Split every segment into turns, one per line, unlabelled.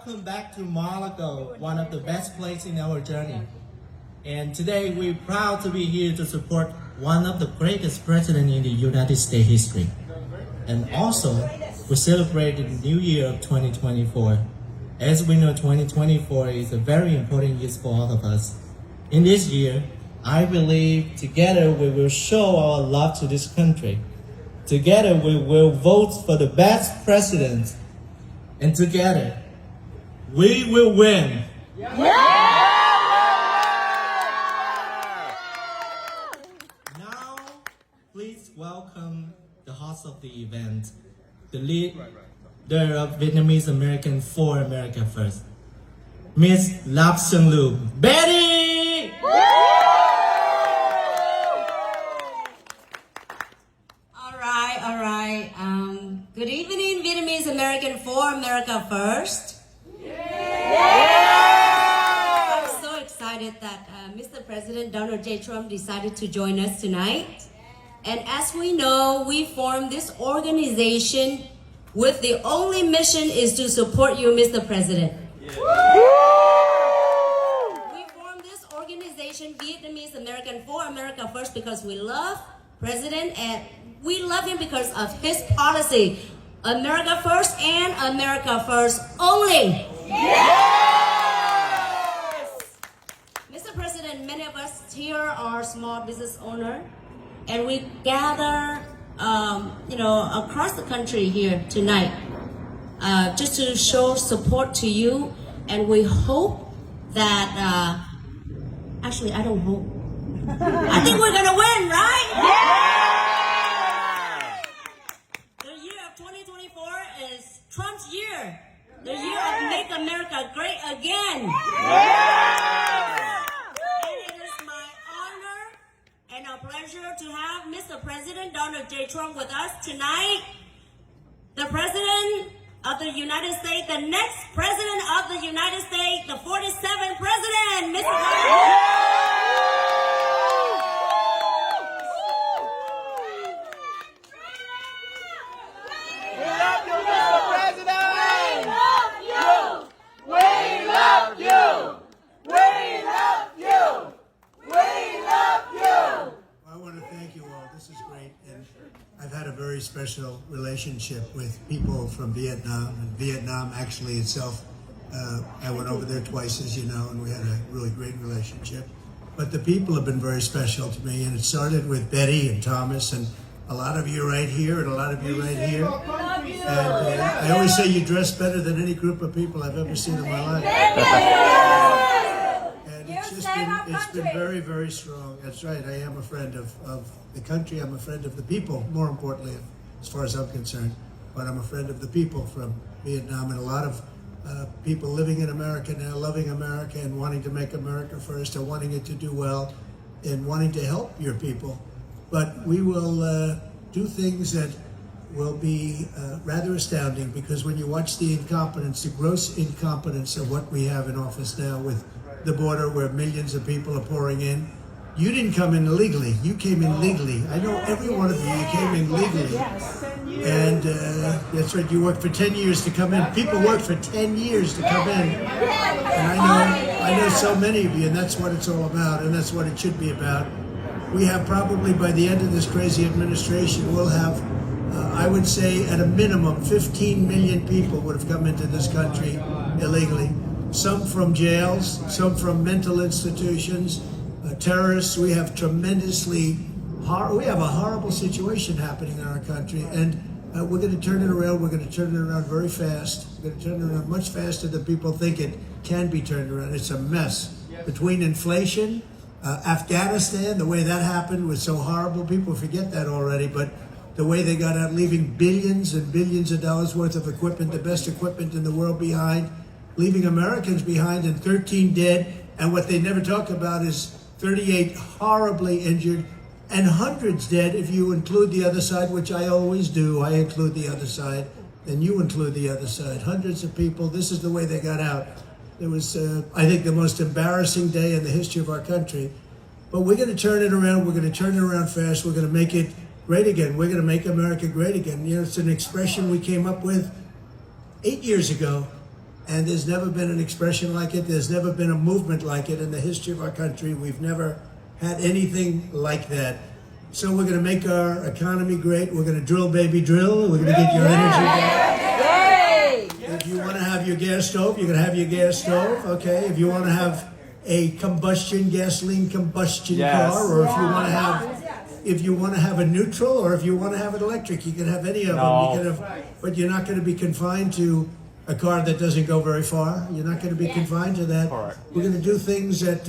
welcome back to Mar A Lago, one of the best places in our journey. And today we're proud to be here to support one of the greatest presidents in the United States history. And also, we celebrate the new year of 2024. As we know, 2024 is a very important year for all of us. In this year, I believe together we will show our love to this country. Together we will vote for the best president. And together, we will win. Now, please welcome the host of the event, the leader of Vietnamese American for America First, Miss Lap Sung Lu. Betty!
All right. Good evening, Vietnamese American for America First. I'm so excited that Mr. President Donald J. Trump decided to join us tonight. And as we know, we formed this organization with the only mission is to support you, Mr. President. We formed this organization, Vietnamese American for America First, because we love President and we love him because of his policy. America first and America first only. Yes! Mr. President, many of us here are small business owners, and we gather, across the country here tonight, just to show support to you. And we hope that, actually, I don't hope. I think we're gonna win, right? The year of 2024 is Trump's year. The year of Make America Great Again. And it is my honor and a pleasure to have Mr. President Donald J. Trump with us tonight. The President of the United States, the next President of the United States, the 47th President, Mr. President.
I've had a very special relationship with people from Vietnam, and Vietnam actually itself, I went over there twice, as you know, and we had a really great relationship. But the people have been very special to me, and it started with Betty and Thomas, and a lot of you right here, and a lot of you right here. And I always say you dress better than any group of people I've ever seen in my life. It's been very, very strong. That's right. I am a friend of the country. I'm a friend of the people, more importantly, as far as I'm concerned. But I'm a friend of the people from Vietnam, and a lot of people living in America now, loving America and wanting to make America first, and wanting it to do well, and wanting to help your people. But we will do things that will be rather astounding, because when you watch the incompetence, the gross incompetence of what we have in office now with the border where millions of people are pouring in. You didn't come in illegally. You came in legally. I know every one of you came in legally. And that's right, you worked for 10 years to come in. People work for 10 years to come in. And I know so many of you, and that's what it's all about, and that's what it should be about. We have probably, by the end of this crazy administration, we'll have, I would say, at a minimum, 15 million people would have come into this country illegally. Some from jails, some from mental institutions, terrorists. We have we have a horrible situation happening in our country, and we're going to turn it around. We're going to turn it around very fast. We're going to turn it around much faster than people think it can be turned around. It's a mess. Between inflation, Afghanistan, the way that happened was so horrible. People forget that already, but the way they got out, leaving billions and billions of dollars worth of equipment, the best equipment in the world behind, leaving Americans behind, and 13 dead. And what they never talk about is 38 horribly injured and hundreds dead if you include the other side, which I always do. I include the other side, and you include the other side. Hundreds of people. This is the way they got out. It was, I think, the most embarrassing day in the history of our country. But we're going to turn it around. We're going to turn it around fast. We're going to make it great again. We're going to make America great again. You know, it's an expression we came up with 8 years ago. And there's never been an expression like it. There's never been a movement like it in the history of our country. We've never had anything like that. So we're going to make our economy great. We're going to drill, baby, drill. We're going to get your energy back. If you want to have your gas stove, you're going to have your gas stove, okay? If you want to have a gasoline combustion car, or if you want to have a neutral, or if you want to have an electric, you can have any of them. You can have, but you're not going to be confined to a car that doesn't go very far. You're not going to be confined to that. We're going to do things that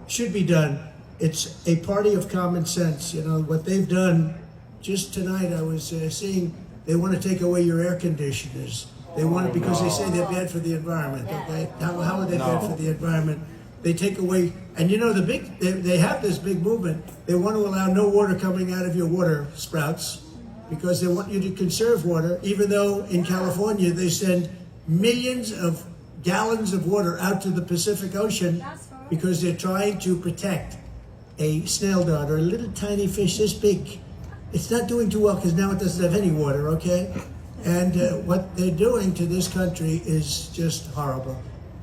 should be done. It's a party of common sense. You know, what they've done, just tonight I was seeing, they want to take away your air conditioners. They want it because they say they're bad for the environment. Okay? How are they bad for the environment? They take away, and you know, they have this big movement. They want to allow no water coming out of your water sprouts because they want you to conserve water, even though in California they send millions of gallons of water out to the Pacific Ocean because they're trying to protect a snail dart or a little tiny fish this big. It's not doing too well because now it doesn't have any water, okay? And what they're doing to this country is just horrible.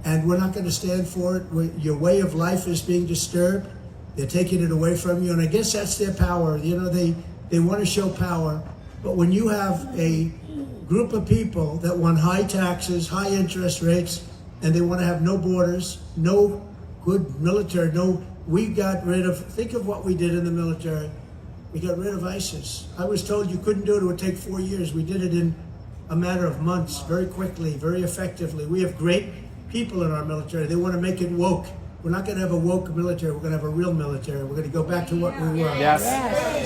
And we're not going to stand for it. Your way of life is being disturbed. They're taking it away from you. And I guess that's their power. You know, they want to show power. But when you have a group of people that want high taxes, high interest rates, and they want to have no borders, no good military, we got rid of, think of what we did in the military. We got rid of ISIS. I was told you couldn't do it, it would take 4 years. We did it in a matter of months, very quickly, very effectively. We have great people in our military. They want to make it woke. We're not going to have a woke military. We're going to have a real military. We're going to go back to what we were.
Yes.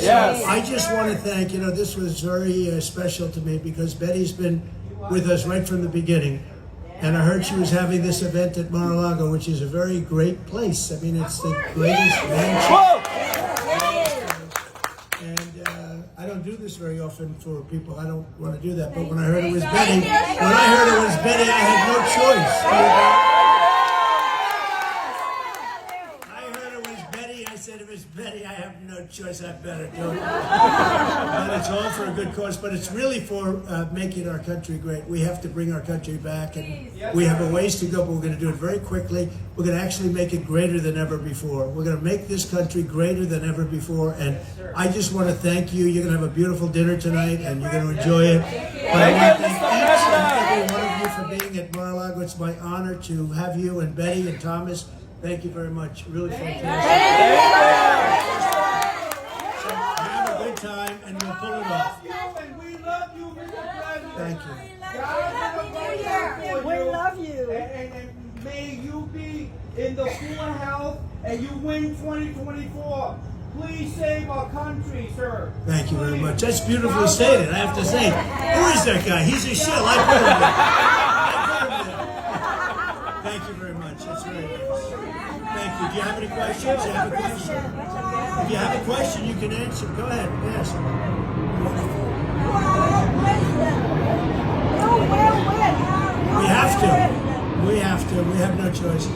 Yes. So I just want to thank, you know, this was very special to me because Betty's been with us right from the beginning. And I heard she was having this event at Mar A Lago, which is a very great place. I mean, it's the greatest mansion. And I don't do this very often for people. I don't want to do that. But when I heard it was Betty, I had no choice. Betty, I have no choice. I better do it. But it's all for a good cause. But it's really for making our country great. We have to bring our country back, and we have a ways to go. But we're going to do it very quickly. We're going to actually make it greater than ever before. We're going to make this country greater than ever before. And I just want to thank you. You're going to have a beautiful dinner tonight, and you're going to enjoy it. But I want to thank each and every one of you for being at Mar A Lago. It's my honor to have you and Betty and Thomas. Thank you very much. Really fantastic. So have a good time, and we'll pull it off.
We love you, Mr. President.
Thank you.
We love you. And may you be in the full health, and you win 2024. Please save our country, sir.
Thank you very much. That's beautifully stated, I have to say. Who is that guy? He's a shill. I put him there. Thank you very much. That's very nice. Thank you. Do you have any questions? Do you have a question? If you have a question, you can answer. Go ahead. Ask. We have to. We have to. We have no choice.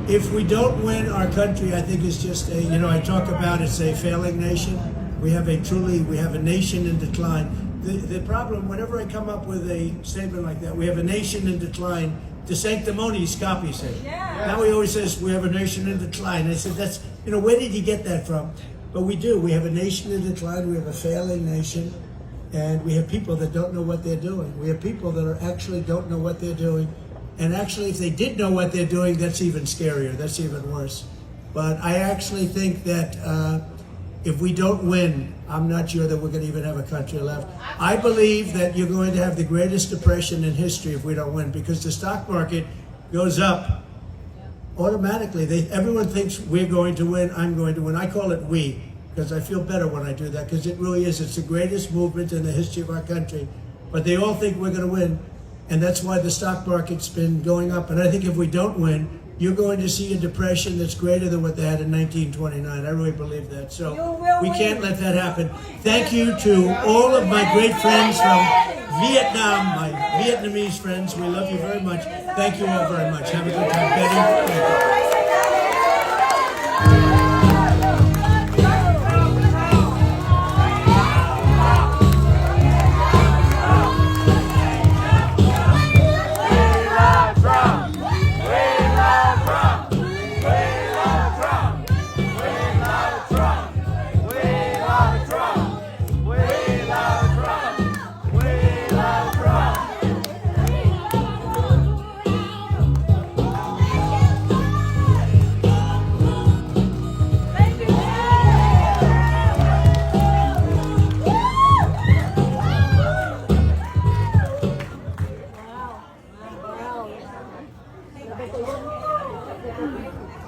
If we don't win, our country, I think, is just a, you know, I talk about it's a failing nation. We have a nation in decline. The problem, whenever I come up with a statement like that, we have a nation in decline, de sanctimonious copies it. Yeah. Now he always says we have a nation in decline. I said, that's, you know, where did he get that from? But we do. We have a nation in decline. We have a failing nation. And we have people that don't know what they're doing. We have people that actually don't know what they're doing. And actually, if they did know what they're doing, that's even scarier. That's even worse. But I actually think that if we don't win, I'm not sure that we're going to even have a country left. I believe that you're going to have the greatest depression in history if we don't win, because the stock market goes up automatically. Everyone thinks we're going to win, I'm going to win. I call it we, because I feel better when I do that, because it really is. It's the greatest movement in the history of our country. But they all think we're going to win, and that's why the stock market's been going up. And I think if we don't win, you're going to see a depression that's greater than what they had in 1929. I really believe that. So we can't let that happen. Thank you to all of my great friends from Vietnam, my Vietnamese friends. We love you very much. Thank you all very much. Have a good time, Betty. Thank you.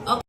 Okay.